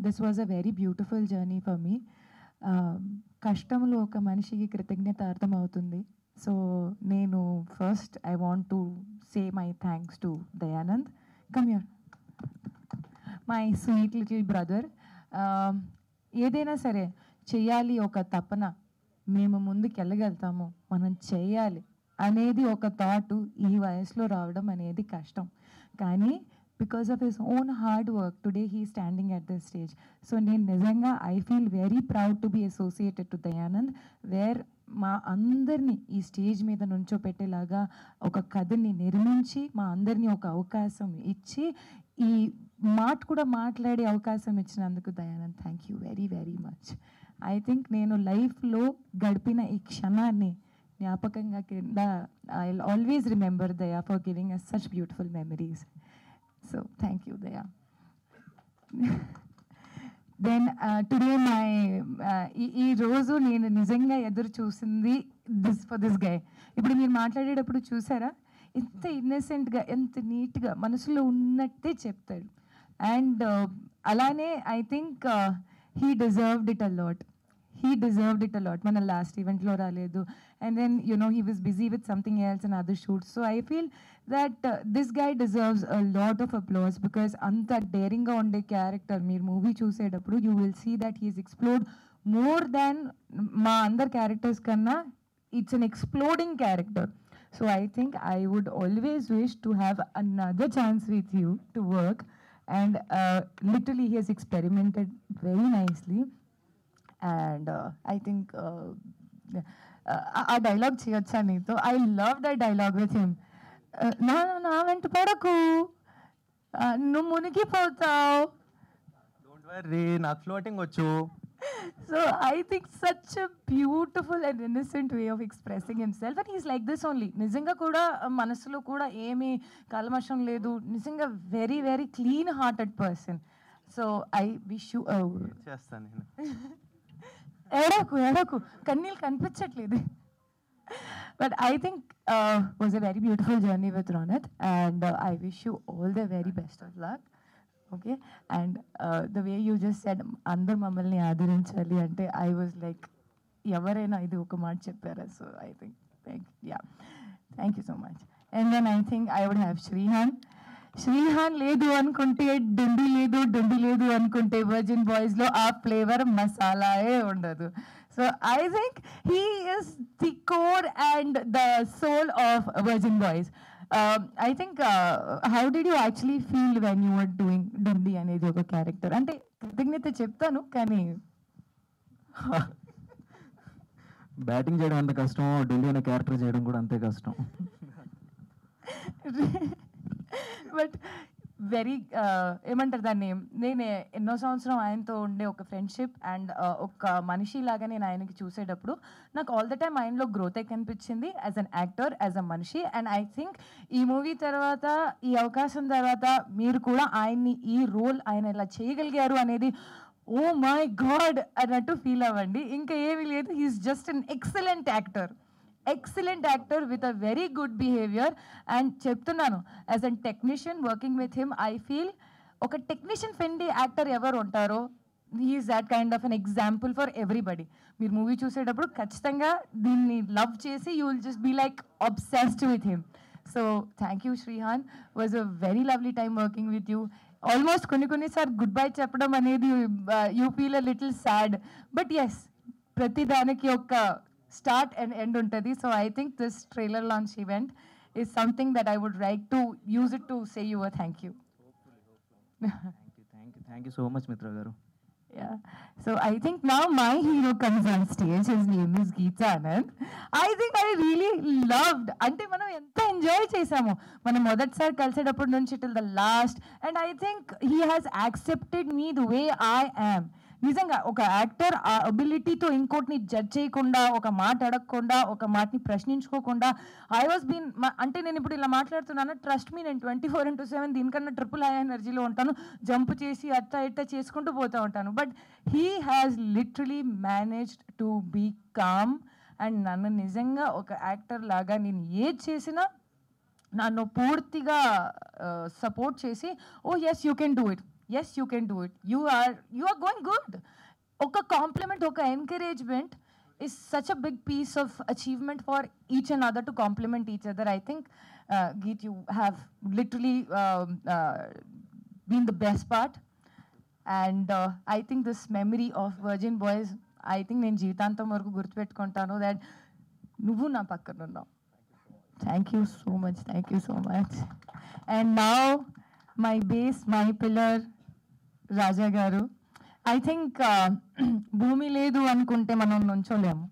This was a very beautiful journey for me. కష్టంలో ఒక మనిషికి కృతజ్ఞత అర్థమవుతుంది. సో నేను first I want to say my thanks to Dayanand. Come here, my sweet little brother. ఏదైనా సరే చేయాలి ఒక తపన, మేము ముందుకు వెళ్ళగలుగుతాము, మనం చేయాలి అనేది ఒక థాట్ ఈ వయసులో రావడం అనేది కష్టం. కానీ because of his own hard work today he standing at this stage. So నేను నిజంగా I feel very proud to be associated to Dayanand, where మా అందరినీ ఈ స్టేజ్ మీద నుంచోపెట్టేలాగా ఒక కథని నిర్మించి మా అందరినీ ఒక అవకాశం ఇచ్చి ఈ మాట కూడా మాట్లాడే అవకాశం ఇచ్చినందుకు Dayanand thank you very very much. I think నేను లైఫ్లో గడిపిన ఈ క్షణాన్ని జ్ఞాపకంగా కింద I will always remember Daya for giving us such beautiful memories. So thank you Daya. Then today my ఈ రోజు నేను నిజంగా ఎదురు చూసింది ఫర్ దిస్ గై. ఇప్పుడు మీరు మాట్లాడేటప్పుడు చూసారా ఎంత ఇన్నసెంట్గా, ఎంత నీట్గా మనసులో ఉన్నట్టే చెప్తాడు. అండ్ అలానే I think he deserved it a lot. He deserved it a lot. మన లాస్ట్ ఈవెంట్లో రాలేదు, and then he was busy with something else and other shoots. So I feel that this guy deserves a lot of applause because anta daring ga unde character meer movie చూసేటప్పుడు you will see that he has explored more than మా అందర్ characters kanna. It's an exploding character. So I think I would always wish to have another chance with you to work, and literally he has experimented very nicely. And I think ఆ dialogue చేయొచ్చా నీతో? I love that dialogue with him. నా వెంట పడకు, నువ్వు మునిగిపోతావు. Don't worry, నాకు floating వచ్చు. So I think such a beautiful and innocent way of expressing himself, and he's like this only. నిజంగా కూడా మనసులో కూడా ఏమీ కల్మషం లేదు, నిజంగా very very clean hearted person. So I wish you చేస్తాను నేను. ఏడకు కన్నీళ్ళు కనిపించట్లేదు. But I think was a very beautiful journey with Ronath, and I wish you all the very best of luck. Okay, and the way you just said అందరు మమ్మల్ని ఆదరించాలి అంటే I was like ఎవరైనా ఇది ఒక మాట చెప్పారా? So I think thank you so much. And then I think I would have Shrihan లేదు అనుకుంటే డుండి లేదు అనుకుంటే వర్జిన్ బాయ్స్ లో ఆ ఫ్లేవర్ మసాలాయే ఉండదు. So I think he is the core and the soul of Virgin Boys. I think how did you actually feel when you were doing Dundi అనేది ఒక క్యారెక్టర్? అంటే కృతజ్ఞత చెప్తాను కానీ బ్యాటింగ్ చేయడం ఎంత కష్టం, డుండి అనే క్యారెక్టర్ చేయడం కూడా అంతే కష్టం. బట్ వెరీ ఏమంటారు దాన్ని, నేను ఎన్నో సంవత్సరం ఆయనతో ఉండే ఒక ఫ్రెండ్షిప్ అండ్ ఒక మనిషి లాగా నేను ఆయనకి చూసేటప్పుడు నాకు ఆల్ ద టైమ్ ఆయనలో గ్రోత్ కనిపించింది as an actor, as a మనిషి. అండ్ ఐ థింక్ ఈ మూవీ తర్వాత, ఈ అవకాశం తర్వాత మీరు కూడా ఆయన్ని ఈ రోల్ ఆయన ఇలా చేయగలిగారు అనేది ఓ మై గాడ్ అన్నట్టు ఫీల్ అవ్వండి. ఇంకా ఏమీ లేదు, he's just an excellent actor with a very good behavior. And చెప్తున్నాను as an technician working with him I feel ఒక టెక్నీషియన్ ఫ్రెండ్లీ యాక్టర్ ఎవరు ఉంటారో he's that kind of an example for everybody. మీరు movie చూసేటప్పుడు ఖచ్చితంగా దీన్ని love చేసి you will just be like obsessed with him. So thank you Shrihan, was a very lovely time working with you. Almost కొన్నిసార్లు goodbye చెప్పడం అనేది you feel a little sad, but yes ప్రతి దానికి ఒక start and end untadi. So I think this trailer launch event is something that I would like to use it to say you a thank you. Thank you so much Mitra garu. Yeah, so I think now my hero comes on stage. His name is Geeta Anand. I think I really loved ante manam enta enjoy chesamo manam modatisari kalisedapudu nunchi till the last, and I think he has accepted me the way I am. నిజంగా ఒక actor ఆ అబిలిటీతో ఇంకోటిని judge చేయకుండా, ఒక మాట అడగకుండా, ఒక మాటని ప్రశ్నించుకోకుండా I was been అంటే నేను ఇప్పుడు ఇలా మాట్లాడుతున్నాను, ట్రస్ట్ మీ నేను 24/7 దీనికన్నా ట్రిపుల్ హై ఎనర్జీలో ఉంటాను, జంప్ చేసి అట్ట ఇట్ట చేసుకుంటూ పోతూ ఉంటాను. But he has literally managed to be calm and నన్ను నిజంగా ఒక యాక్టర్ లాగా నేను ఏది చేసినా నన్ను పూర్తిగా సపోర్ట్ చేసి oh yes you can do it, yes you can do it, you are going good. ఒక కాంప్లిమెంట్, ఒక encouragement is such a big piece of achievement for each and other to complement each other. I think, Geet, you have literally been the best part. And I think this memory of Virgin Boys, I think నేను జీవితాంతం వరకు గుర్తుపెట్టుకుంటాను that నువ్వు నా పక్కన ఉన్నావు. Thank you so much. Thank you so much. And now my base, my pillar, Raja Garu. I think భూమి లేదు అనుకుంటే మనం నుంచోలేము.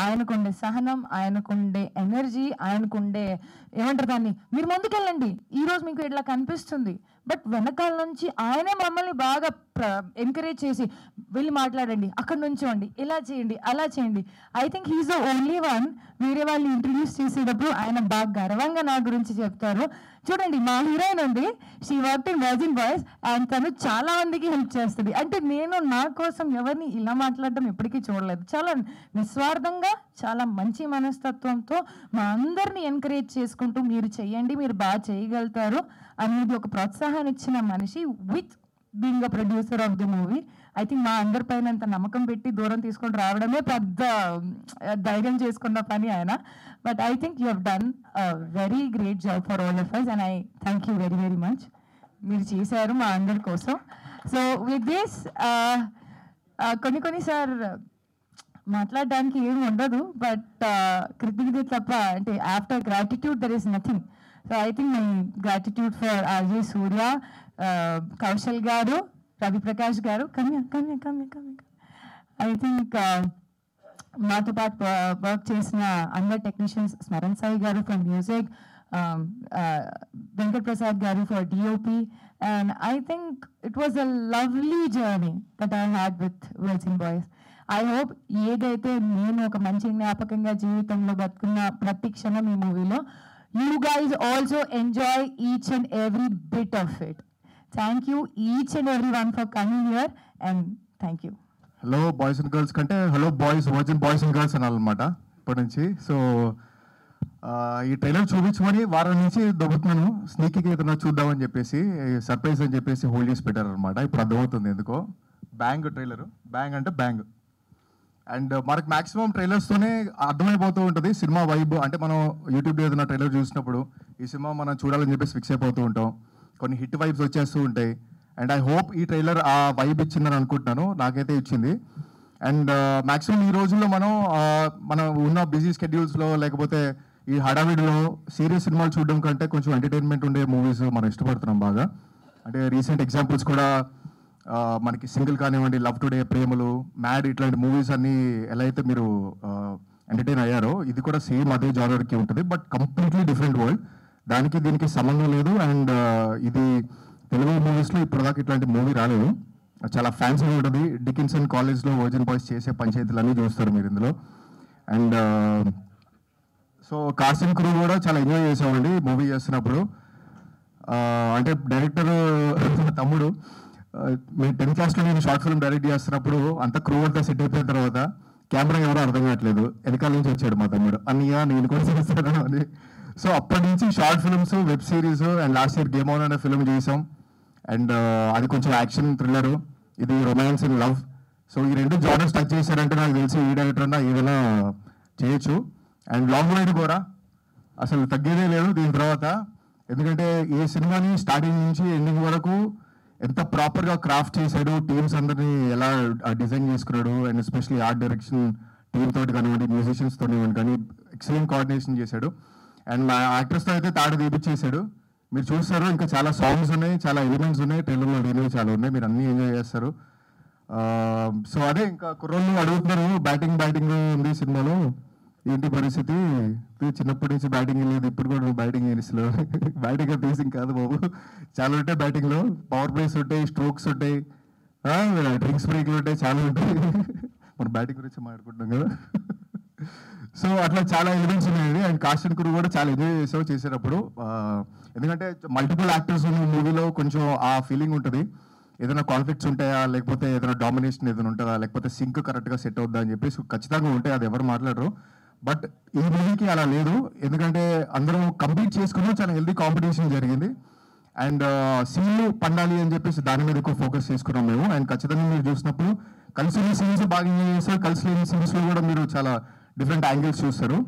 ఆయనకుండే సహనం, ఆయనకుండే ఎనర్జీ, ఆయనకుండే ఏమంటారు దాన్ని, మీరు ముందుకెళ్ళండి, ఈరోజు మీకు ఇట్లా కనిపిస్తుంది, బట్ వెనకాల నుంచి ఆయనే మమ్మల్ని బాగా ఎంకరేజ్ చేసి వెళ్ళి మాట్లాడండి, అక్కడ నుంచోండి, ఇలా చేయండి, అలా చేయండి. I think he's the only one. వేరే వాళ్ళు ఇంట్రడ్యూస్ చేసేటప్పుడు ఆయన బాగా గర్వంగా నా గురించి చెప్తారు. చూడండి, మా హీరోయిన్ ఉంది, she worked in virgin boys, and తను చాలా మందికి హెల్ప్ చేస్తుంది. అంటే నేను నా కోసం ఎవరిని ఇలా మాట్లాడడం ఎప్పటికీ చూడలేదు. చాలా నిస్వార్థంగా, చాలా మంచి మనస్తత్వంతో మా అందరినీ ఎంకరేజ్ చేసుకుంటూ మీరు చెయ్యండి, మీరు బాగా చేయగలుగుతారు అనేది ఒక ప్రోత్సాహాన్ని ఇచ్చిన మనిషి, with being a producer of the movie. I think మా అందరిపైన అంత నమ్మకం పెట్టి దూరం తీసుకొని రావడమే పెద్ద ధైర్యం చేసుకున్న పని ఆయన. But I think you have done very great job for all of us, and I thank you very very much. మీరు చేశారు మా అందరి కోసం. సో విత్ దిస్ కొన్ని సార్ మాట్లాడడానికి ఏమి ఉండదు, బట్ కృతజ్ఞత తప్ప, అంటే after gratitude there is nothing. So I think my gratitude for RJ Surya, Kaushal garu, Ravi Prakash గారు, ఐ థింక్ మాతో పాటు వర్క్ చేసిన అందరు టెక్నీషియన్స్, స్మరణ్ సాయి గారు ఫ్రమ్ మ్యూజిక్, వెంకట్ ప్రసాద్ గారు for DOP, and I think it was a lovely journey that I had with virgin Boys. I hope ఏదైతే నేను ఒక మంచి జ్ఞాపకంగా జీవితంలో బతుకున్న ప్రతి క్షణం ఈ మూవీలో, you guys also enjoy each and every bit of it. Thank you each and everyone for coming here, and thank you. Hello boys and girls కంటే hello boys, virgin boys and girls అనాలన్నమాట ఇప్పటి నుంచి. So ఈ trailer చూపించమని వారం నుంచి దొబ్బుతున్నాను, స్నీకీగా ఏదైనా చూద్దామని చెప్పేసి, సర్ప్రైజ్ అని చెప్పేసి హోల్డ్ చేసి పెట్టారనమాట. ఇప్పుడు అర్థమవుతుంది ఎందుకో. బ్యాంగ్ ట్రైలర్, బ్యాంగ్ అంటే బ్యాంగ్. అండ్ మనకు మ్యాక్సిమం ట్రైలర్స్తోనే అర్థమైపోతూ ఉంటుంది సినిమా వైబ్. అంటే మనం యూట్యూబ్లో ఏదైనా ట్రైలర్ చూసినప్పుడు ఈ సినిమా మనం చూడాలని చెప్పేసి ఫిక్స్ అయిపోతూ ఉంటాం, కొన్ని హిట్ వైబ్స్ వచ్చేస్తూ ఉంటాయి. అండ్ ఐ హోప్ ఈ ట్రైలర్ ఆ వైబ్ ఇచ్చిందని అనుకుంటున్నాను, నాకైతే ఇచ్చింది. అండ్ మ్యాక్సిమం ఈ రోజుల్లో మనం ఉన్న బిజీ స్కెడ్యూల్స్లో, లేకపోతే ఈ హడావిడిలో సీరియస్ సినిమాలు చూడడం కంటే కొంచెం ఎంటర్టైన్మెంట్ ఉండే మూవీస్ మనం ఇష్టపడుతున్నాం బాగా. అంటే రీసెంట్ ఎగ్జాంపుల్స్ కూడా మనకి సింగిల్ కానివ్వండి, లవ్ టుడే, ప్రేమలు, మ్యాడ్, ఇట్లాంటి మూవీస్ అన్నీ ఎలా అయితే మీరు ఎంటర్టైన్ అయ్యారో, ఇది కూడా సేమ్ అదే జానర్కి ఉంటుంది, బట్ కంప్లీట్లీ డిఫరెంట్ వరల్డ్. దానికి దీనికి సంబంధం లేదు. అండ్ ఇది తెలుగు మూవీస్లో ఇప్పటిదాకా ఇట్లాంటి మూవీ రాలేదు, చాలా ఫ్యాన్సీ ఉంటుంది. డికిన్సన్ కాలేజ్లో వర్జిన్ బాయ్స్ చేసే పంచాయతీలన్నీ చూస్తారు మీరు ఇందులో. And so cost and crew కూడా చాలా ఎంజాయ్ చేసామండి మూవీ చేస్తున్నప్పుడు. అంటే డైరెక్టర్ తమ్ముడు, మేము 10th క్లాస్లో నేను షార్ట్ ఫిల్మ్ డైరెక్ట్ చేస్తున్నప్పుడు అంత క్రూ అంతా సెట్ అయిపోయిన తర్వాత కెమెరా ఎవరో అర్థం కావట్లేదు, వెనకాల నుంచి వచ్చాడు మా తమ్ముడు, అన్నయ్య నేను కూడా చేస్తాను అని. సో అప్పటి నుంచి short films, web series, and last year game on అనే ఫిల్మ్ చేసాం. అండ్ అది కొంచెం యాక్షన్ థ్రిల్లరు, ఇది రొమాన్స్ అండ్ లవ్. సో ఈ రెండు జానర్స్ టచ్ చేశారంటే నాకు తెలిసి ఈ డైరెక్టర్ అన్నా ఏదైనా చేయొచ్చు. అండ్ లాంగ్ రైడ్ కూడా అసలు తగ్గేదే లేదు దీని తర్వాత. ఎందుకంటే ఏ సినిమాని స్టార్టింగ్ నుంచి ఎండింగ్ వరకు ఎంత ప్రాపర్గా క్రాఫ్ట్ చేశాడు, టీమ్స్ అందరినీ ఎలా డిజైన్ చేసుకున్నాడు, and especially art direction team తోటి కానివ్వండి, మ్యూజిషియన్స్ తోటి కానీ ఎక్సలెంట్ కోఆర్డినేషన్ చేశాడు. అండ్ మా యాక్టర్స్తో అయితే తాడు తీపిచ్చేసాడు. మీరు చూస్తారు, ఇంకా చాలా సాంగ్స్ ఉన్నాయి, చాలా ఎలిమెంట్స్ ఉన్నాయి, ట్రైలర్లో లేనివి చాలా ఉన్నాయి, మీరు అన్నీ ఎంజాయ్ చేస్తారు. సో అదే ఇంకా కుర్రోళ్ళు అడుగుతున్నారు, బ్యాటింగ్ ఉంది సినిమాలో, ఏంటి పరిస్థితి? చిన్నప్పటి నుంచి బ్యాటింగ్ లేదు, ఇప్పుడు కూడా బ్యాటింగ్ చేసిలో. బ్యాటింగ్ ఫేసింగ్ కాదు బాబు, చాలా ఉంటాయి బ్యాటింగ్లో. పవర్ ప్లేస్ ఉంటాయి, స్ట్రోక్స్ ఉంటాయి, డ్రింక్స్ బ్రేక్లు ఉంటాయి, చాలా ఉంటాయి. మనం బ్యాటింగ్ గురించి మాట్లాడుకుంటున్నాం కదా. సో అట్లా చాలా ఎలిమెంట్స్ ఉన్నాయి. అండ్ కాస్ట్ అండ్ క్రూ కూడా చాలా ఎంజాయ్ చేసేటప్పుడు, ఎందుకంటే మల్టిపుల్ యాక్టర్స్ ఉన్న మూవీలో కొంచెం ఆ ఫీలింగ్ ఉంటుంది. ఏదైనా కాన్ఫ్లిక్ట్స్ ఉంటాయా, లేకపోతే ఏదైనా డామినేషన్ ఏదైనా ఉంటుందా, లేకపోతే సింక్ కరెక్ట్గా సెట్ అవుద్దా అని చెప్పేసి ఖచ్చితంగా ఉంటాయి, అది ఎవరు మాట్లాడరు. బట్ ఈ మూవీకి అలా లేదు, ఎందుకంటే అందరం కంప్లీట్ చేసుకుని చాలా హెల్దీ కాంపిటీషన్ జరిగింది. అండ్ సీన్లు పండాలి అని చెప్పేసి దాని మీద ఎక్కువ ఫోకస్ చేసుకున్నాం మేము. అండ్ ఖచ్చితంగా మీరు చూసినప్పుడు కలిసి సీన్స్ బాగా ఎంజాయ్ చేస్తారు, కలిసి లేని సీన్స్లో కూడా మీరు చాలా డిఫరెంట్ యాంగిల్స్ చూస్తారు.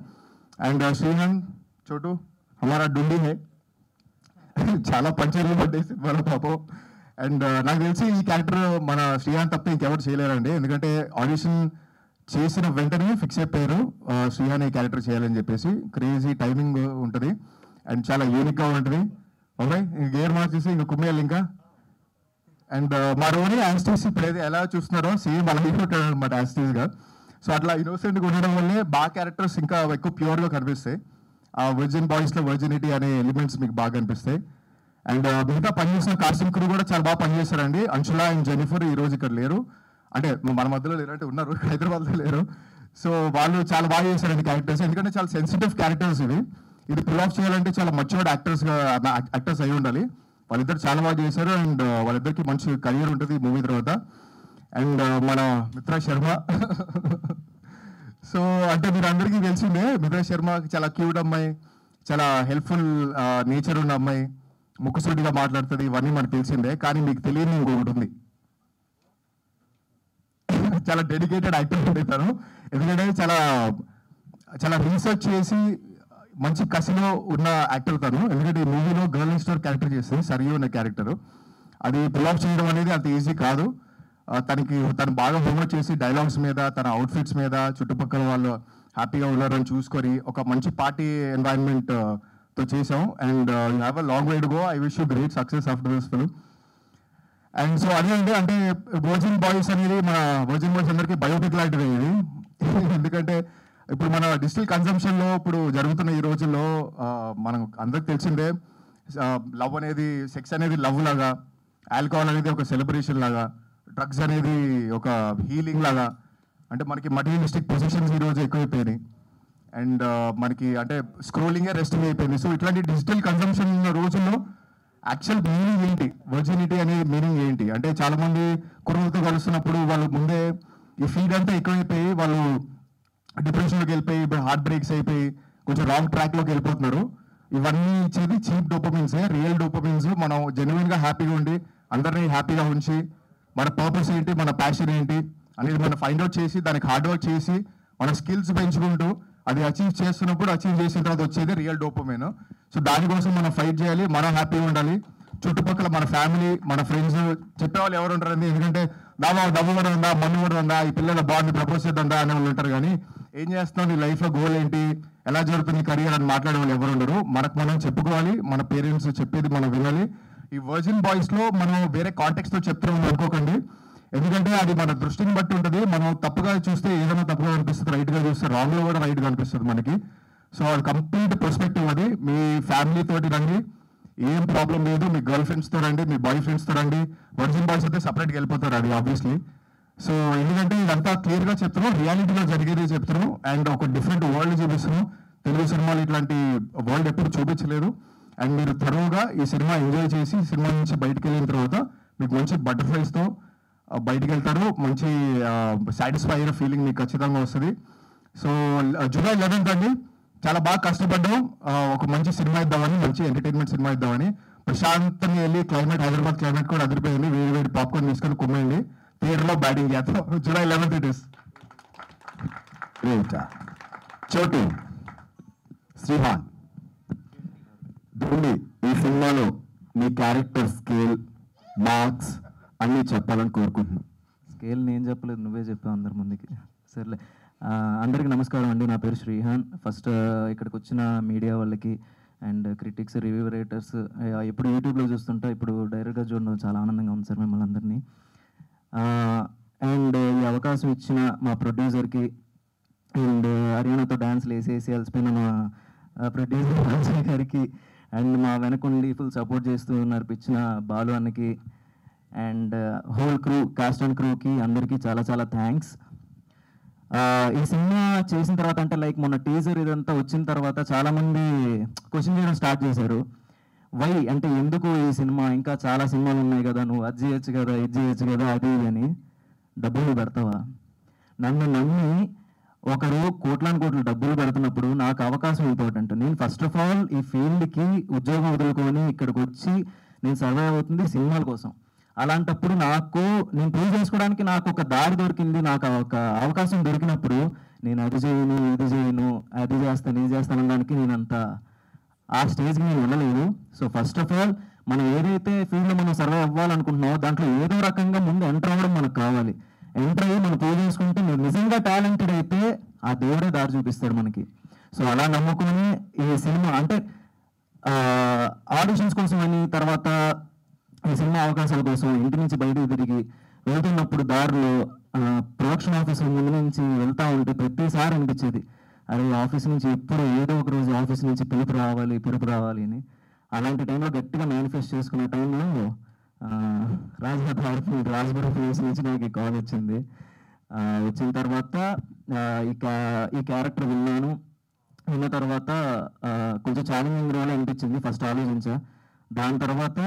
అండ్ శ్రీహాన్ చోటు హమారా డుండి హే చాలా పంచర్లు పట్టేసి మన పాపం. అండ్ నాకు తెలిసి ఈ క్యారెక్టర్ మన శ్రీహాన్ తప్ప ఇంకెవరు చేయలేరండి, ఎందుకంటే ఆడిషన్ చేసిన వెంటనే ఫిక్స్ అయిపోయారు శ్రీహాన్ ఈ క్యారెక్టర్ చేయాలని చెప్పేసి. క్రేజీ టైమింగ్ ఉంటుంది అండ్ చాలా యూనిక్గా ఉంటుంది. ఓకే, గేర్ మార్చేసి ఇంకా కుమ్మేయాలి ఇంకా. అండ్ మా రోని యాస్టీస్ ఇప్పుడు ఏది ఎలా చూస్తున్నారో సేమ్ అలాగే ఉంటాడు అనమాట యాస్టీస్గా. సో అట్లా ఇన్నోసెంట్గా ఉండడం వల్లే బాగా క్యారెక్టర్స్ ఇంకా ఎక్కువ ప్యూర్గా కనిపిస్తాయి. ఆ వర్జిన్ బాయ్స్లో వర్జినిటీ అనే ఎలిమెంట్స్ మీకు బాగా కనిపిస్తాయి. అండ్ మిగతా పనిచేసిన కాస్టింగ్ క్రూ కూడా చాలా బాగా పనిచేస్తారండి. అంశులా అండ్ జెనిఫర్ ఈ రోజు ఇక్కడ లేరు, అంటే మన మధ్యలో లేరంటే ఉన్నారు, హైదరాబాద్లో లేరు. సో వాళ్ళు చాలా బాగా చేశారండి క్యారెక్టర్స్, ఎందుకంటే చాలా సెన్సిటివ్ క్యారెక్టర్స్ ఇది పుల్ ఆఫ్ చేయాలంటే చాలా మచ్యూర్డ్ యాక్టర్స్ అయి ఉండాలి. వాళ్ళిద్దరు చాలా బాగా చేశారు అండ్ వాళ్ళిద్దరికి మంచి కెరీర్ ఉంటుంది ఈ మూవీ తర్వాత. అండ్ మన మిత్రా శర్మ సో అంటే మీరు అందరికీ తెలిసిందే, మిత్రా శర్మ చాలా క్యూట్ అమ్మాయి, చాలా హెల్ప్ఫుల్ నేచర్ ఉన్న అమ్మాయి, ముక్కుసూటిగా మాట్లాడుతుంది, ఇవన్నీ మనకు తెలిసిందే. కానీ మీకు తెలియని ఇంకొకటి ఉంది, చాలా డెడికేటెడ్ యాక్టర్ ఉంటాను. ఎందుకంటే చాలా రీసెర్చ్ చేసి మంచి కసిలో ఉన్న యాక్టర్ తను. ఎందుకంటే ఈ మూవీలో గర్ల్ స్టోర్ క్యారెక్టర్ చేస్తుంది సరియు అనే క్యారెక్టర్. అది పుల్ ఆఫ్ చేయడం అనేది అంత ఈజీ కాదు. తను బాగా హోంవర్క్ చేసి డైలాగ్స్ మీద, తన అవుట్ఫిట్స్ మీద, చుట్టుపక్కల వాళ్ళు హ్యాపీగా ఉన్నారని చూసుకొని ఒక మంచి పార్టీ ఎన్వైరన్మెంట్ తో చేసాం. And you have a long way to go. I wish you great success after this film. And so అదే అండి, అంటే వర్జిన్ బాయ్స్ అనేది మన వర్జిన్ బాయ్స్ అందరికీ బయోపిక్ లాంటిది ఇది. ఎందుకంటే ఇప్పుడు మన డిజిటల్ కన్సంప్షన్లో ఇప్పుడు జరుగుతున్న ఈ రోజుల్లో మనం అందరికి తెలిసిందే, లవ్ అనేది, సెక్స్ అనేది లవ్ లాగా, ఆల్కహాల్ అనేది ఒక సెలబ్రేషన్ లాగా, డ్రగ్స్ అనేది ఒక హీలింగ్ లాగా, అంటే మనకి మటీరియలిస్టిక్ పొజిషన్స్ ఈరోజు ఎక్కువైపోయినాయి. అండ్ మనకి అంటే స్క్రోలింగే రెస్టింగ్ అయిపోయింది. సో ఇట్లాంటి డిజిటల్ కన్సంప్షన్ ఉన్న రోజుల్లో యాక్చువల్ మీనింగ్ ఏంటి, వర్జినిటీ అనేది మీనింగ్ ఏంటి అంటే చాలా మంది కుర్రలతో కలుస్తున్నప్పుడు వాళ్ళు ముందే ఈ ఫీడ్ అంతా ఎక్కువైపోయి వాళ్ళు డిప్రెషన్లోకి వెళ్ళిపోయి, ఇప్పుడు హార్ట్ బ్రేక్స్ అయిపోయి కొంచెం రాంగ్ ట్రాక్లోకి వెళ్ళిపోతున్నారు. ఇవన్నీ ఇచ్చేది చీప్ డోపమిన్సే. రియల్ డోపమిన్స్ మనం జెన్యున్గా హ్యాపీగా ఉండి అందరినీ హ్యాపీగా ఉంచి మన పర్పస్ ఏంటి, మన ప్యాషన్ ఏంటి అనేది మనం ఫైండ్ అవుట్ చేసి దానికి హార్డ్ వర్క్ చేసి మన స్కిల్స్ పెంచుకుంటూ అది అచీవ్ చేస్తున్నప్పుడు అచీవ్ చేసిన తర్వాత వచ్చేది రియల్ డోపమైన్. సో దానికోసం మనం ఫైట్ చేయాలి, మనం హ్యాపీగా ఉండాలి. చుట్టుపక్కల మన ఫ్యామిలీ, మన ఫ్రెండ్స్ చెప్పేవాళ్ళు ఎవరు ఉంటారండి, ఎందుకంటే డబ్బు కూడా ఉందా, మన్ను కూడా ఉందా, ఈ పిల్లల బాండ్ ప్రపోజ్ చేద్దా అనే వాళ్ళు ఉంటారు. కానీ ఏం చేస్తున్నావు, నీ లైఫ్లో గోల్ ఏంటి, ఎలా జరుగుతుంది కెరియర్ అని మాట్లాడే వాళ్ళు ఎవరు ఉండరు. మనకు మనం చెప్పుకోవాలి, మన పేరెంట్స్ చెప్పేది మనం వినాలి. ఈ వర్జిన్ బాయ్స్లో మనం వేరే కాంటెక్స్తో చెప్తున్నాం అనుకోకండి, ఎందుకంటే అది మన దృష్టిని బట్టి ఉంటుంది. మనం తప్పుగా చూస్తే ఏదైనా తప్పుగా అనిపిస్తుంది, రైట్గా చూస్తే రాంగ్లో కూడా రైట్గా అనిపిస్తుంది మనకి. సో అది కంప్లీట్ పర్స్పెక్టివ్. అది మీ ఫ్యామిలీ తోటి రండి, ఏం ప్రాబ్లం లేదు. మీ గర్ల్ ఫ్రెండ్స్తో రండి, మీ బాయ్ ఫ్రెండ్స్తో రండి. వర్జిన్ బాయ్స్ అయితే సపరేట్గా వెళ్ళిపోతారు అది ఆబ్వియస్లీ. సో ఎందుకంటే ఇదంతా క్లియర్గా చెప్తున్నాం, రియాలిటీలో జరిగేది చెప్తున్నాం అండ్ ఒక డిఫరెంట్ వరల్డ్ చూపిస్తున్నాం. తెలుగు సినిమాలు ఇట్లాంటి వరల్డ్ ఎప్పుడు చూపించలేదు. అండ్ మీరు త్వరగా ఈ సినిమా ఎంజాయ్ చేసి సినిమా నుంచి బయటకు వెళ్ళిన తర్వాత మీకు మంచి బటర్ఫ్లైస్తో బయటికి వెళ్తారు, మంచి సాటిస్ఫై అయిన ఫీలింగ్ మీకు ఖచ్చితంగా వస్తుంది. సో జూలై 11th అండి, చాలా బాగా కష్టపడ్డాం ఒక మంచి సినిమా ఇద్దామని, మంచి ఎంటర్టైన్మెంట్ సినిమా ఇద్దామని. ప్రశాంతంగా వెళ్ళి క్లైమేట్, హైదరాబాద్ క్లైమేట్ కూడా అదిరిపోయింది. వేడి వేడి పాప్కార్న్ తీసుకొని కుమ్మేయండి, థియేటర్లో బ్యాటింగ్ చేద్దాం. July 11th it is. చోటు శ్రీహాన్ ధోని, ఈ సినిమాలో మీ క్యారెక్టర్ స్కేల్, మార్క్స్ అన్నీ చెప్పాలని కోరుకుంటున్నాను. స్కేల్ నేను చెప్పలేదు, నువ్వే చెప్పావు అందరి ముందుకి. సర్లే, అందరికీ నమస్కారం అండి. నా పేరు శ్రీహాన్. ఫస్ట్ ఇక్కడికి వచ్చిన మీడియా వాళ్ళకి అండ్ క్రిటిక్స్, రివ్యూ రైటర్స్, ఎప్పుడు యూట్యూబ్లో చూస్తుంటా, ఇప్పుడు డైరెక్ట్గా చూడడం చాలా ఆనందంగా ఉంది సార్ మిమ్మల్ని అందరినీ. అండ్ ఈ అవకాశం ఇచ్చిన మా ప్రొడ్యూసర్కి అండ్ హర్యానాతో డాన్స్లు వేసేసి అలసిపోయిన మా ప్రొడ్యూసర్ రాజయ్య గారికి అండ్ మా వెనకుండి ఫుల్ సపోర్ట్ చేస్తూ నడిపించిన బాలు అన్నకి and whole crew, cast and క్రూకి అందరికీ చాలా చాలా థ్యాంక్స్. ఈ సినిమా చేసిన తర్వాత అంటే లైక్ మొన్న టీజర్ ఇదంతా వచ్చిన తర్వాత చాలామంది క్వశ్చన్ చేయడం స్టార్ట్ చేశారు. వై అంటే ఎందుకు ఈ సినిమా, ఇంకా చాలా సినిమాలు ఉన్నాయి కదా, నువ్వు అది చేయొచ్చు కదా, ఇది చేయొచ్చు కదా, అది అని డబ్బులు పెడతావా? నన్ను నమ్మి ఒకరు కోట్లాను కోట్లు డబ్బులు పెడుతున్నప్పుడు నాకు అవకాశం ఇంపార్టెంట్. నేను ఫస్ట్ ఆఫ్ ఆల్ ఈ ఫీల్డ్కి ఉద్యోగం వదులుకొని ఇక్కడికి వచ్చి నేను సర్వైవ్ అవుతుంది సినిమాల కోసం. అలాంటప్పుడు నేను ప్రూవ్ చేసుకోవడానికి నాకు ఒక దారి దొరికింది, నాకు ఒక అవకాశం దొరికినప్పుడు నేను అది చేయను, ఇది చేయను, అది చేస్తాను, ఇది చేస్తాను అనడానికి నేను అంత ఆ స్టేజ్కి నేను వెళ్ళలేదు. సో ఫస్ట్ ఆఫ్ ఆల్ మనం ఏదైతే ఫీల్డ్లో మనం సర్వైవ్ అవ్వాలనుకుంటున్నామో దాంట్లో ఏదో రకంగా ముందు ఎంటర్ అవ్వడం మనకు కావాలి. ఎంటర్ అయ్యి మనం ప్రూవ్ చేసుకుంటే మీరు నిజంగా టాలెంటెడ్ అయితే ఆ దేవుడే దారి చూపిస్తాడు మనకి. సో అలా నమ్ముకుని ఈ సినిమా అంటే ఆడిషన్స్ కోసం అని, తర్వాత ఈ సినిమా అవకాశాల కోసం ఇంటి నుంచి బయటకు తిరిగి వెళ్తున్నప్పుడు దారిలో ప్రొడక్షన్ ఆఫీసర్ ముందు నుంచి వెళ్తా ఉంటే ప్రతిసారి అనిపించేది, అరే ఆఫీస్ నుంచి ఎప్పుడు ఏదో ఒక రోజు ఆఫీస్ నుంచి పిలుపు రావాలి అని. అలాంటి టైంలో గట్టిగా మేనిఫెస్ట్ చేసుకునే టైంలో రాజ్బర్ ఫిల్మ్స్ నుంచి నాకు కాల్ వచ్చింది. వచ్చిన తర్వాత ఈ క్యారెక్టర్ విన్న తర్వాత కొంచెం ఛాలెంజింగ్ రోల్ అనిపించింది. ఫస్ట్ ఆలోచించా, దాని తర్వాత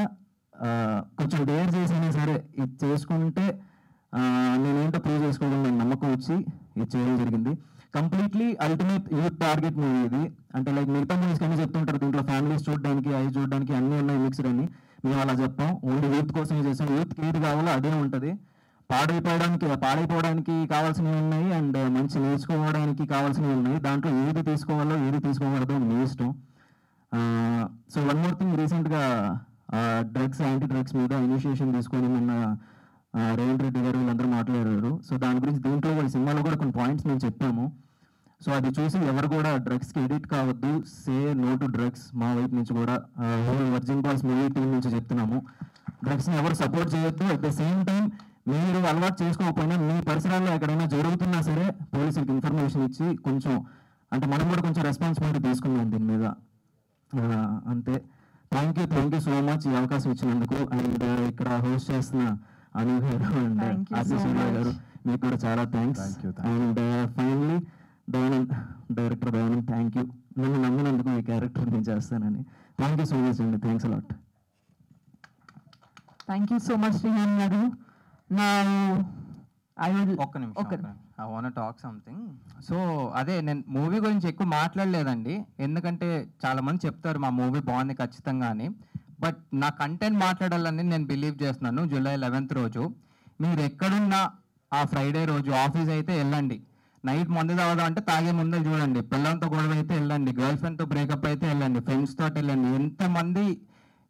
కొంచెం డేర్ చేసినా సరే ఇది చేసుకుంటే నేనేంటో ప్రూవ్ చేసుకోవడం నాకు నమ్మకం వచ్చి ఇది చేయడం జరిగింది. Completely ultimate youth target movie ఇది. అంటే లైక్ మిగతా మూవీస్ కానీ చెప్తుంటారు దీంట్లో ఫ్యామిలీస్ చూడడానికి, అవి చూడడానికి అన్నీ ఉన్నాయి మిక్స్డ్ అని. మేము అలా చెప్పాం, ఓన్లీ యూత్ కోసమే చేసాం. యూత్కి ఏది కావాలో అదే ఉంటుంది. పాడైపోవడానికి కావాల్సినవి ఉన్నాయి అండ్ మంచి నేర్చుకోవడానికి కావాల్సినవి ఉన్నాయి. దాంట్లో ఏది తీసుకోవాలో ఏది తీసుకోకూడదో మీ ఇష్టం. సో వన్ మోర్ థింగ్, రీసెంట్గా యాంటీ డ్రగ్స్ మీద ఇనిషియేషన్ తీసుకొని మొన్న రేవంత్ రెడ్డి గారు వీళ్ళందరూ మాట్లాడారు. సో దాని గురించి దీంట్లో కూడా సినిమాలో కూడా కొన్ని పాయింట్స్ మేము చెప్పాము. సో అది చూసి ఎవరు కూడా డ్రగ్స్కి ఎడిట్ కావద్దు, సే నో టు డ్రగ్స్. మా వైపు నుంచి కూడా వర్జిన్ బాయ్స్ మూవీ టీం నుంచి చెప్తున్నాము, డ్రగ్స్ని ఎవరు సపోర్ట్ చేయొద్దు. అట్ ద సేమ్ టైం మీరు అలవాటు చేసుకోకపోయినా మీ పరిసరాల్లో ఎక్కడైనా జరుగుతున్నా సరే పోలీసులకు ఇన్ఫర్మేషన్ ఇచ్చి కొంచెం అంటే మనం కూడా కొంచెం రెస్పాన్సిబిలిటీ తీసుకున్నాం దీని మీద. అంతే. థ్యాంక్ యూ సో మచ్ ఈ అవకాశం ఇచ్చినందుకు. అండ్ ఇక్కడ హోస్ట్ చేస్తున్న అను గారు అండ్ ఆశీష్ గారు మీకు కూడా చాలా thanks. And finally director Dayanand, thank you నన్ను నమ్మినందుకు ఈ క్యారెక్టర్ నేను చేస్తానని. థ్యాంక్ యూ సో మచ్ అండి, thanks a lot. Thank you so much Shrihan గారు. ఒక్క నిమిషం, I want talk something. So అదే నేను మూవీ గురించి ఎక్కువ మాట్లాడలేదండి, ఎందుకంటే చాలా మంది చెప్తారు మా మూవీ బాగుంది ఖచ్చితంగా అని. బట్ నా కంటెంట్ మాట్లాడాలని నేను బిలీవ్ చేస్తున్నాను. జూలై 11th రోజు మీరు ఎక్కడున్నా ఆ ఫ్రైడే రోజు ఆఫీస్ అయితే వెళ్ళండి. నైట్ మందు తాగడం అంటే తాగే ముందే చూడండి. పిల్లలతో గొడవ అయితే వెళ్ళండి, గర్ల్ ఫ్రెండ్తో బ్రేకప్ అయితే వెళ్ళండి, ఫ్రెండ్స్ తోటి వెళ్ళండి. ఎంతమంది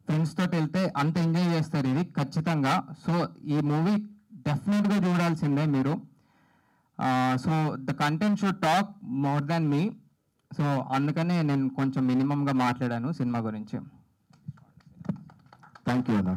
ఫ్రెండ్స్ తోటి వెళ్తే అంత ఎంజాయ్ చేస్తారు ఇది ఖచ్చితంగా. సో ఈ మూవీ డెఫినెట్గా చూడాల్సిందే మీరు. So the content should talk more than me. So అందుకనే నేను కొంచెం మినిమంగా మాట్లాడాను సినిమా గురించి. థ్యాంక్ యూ అన్న.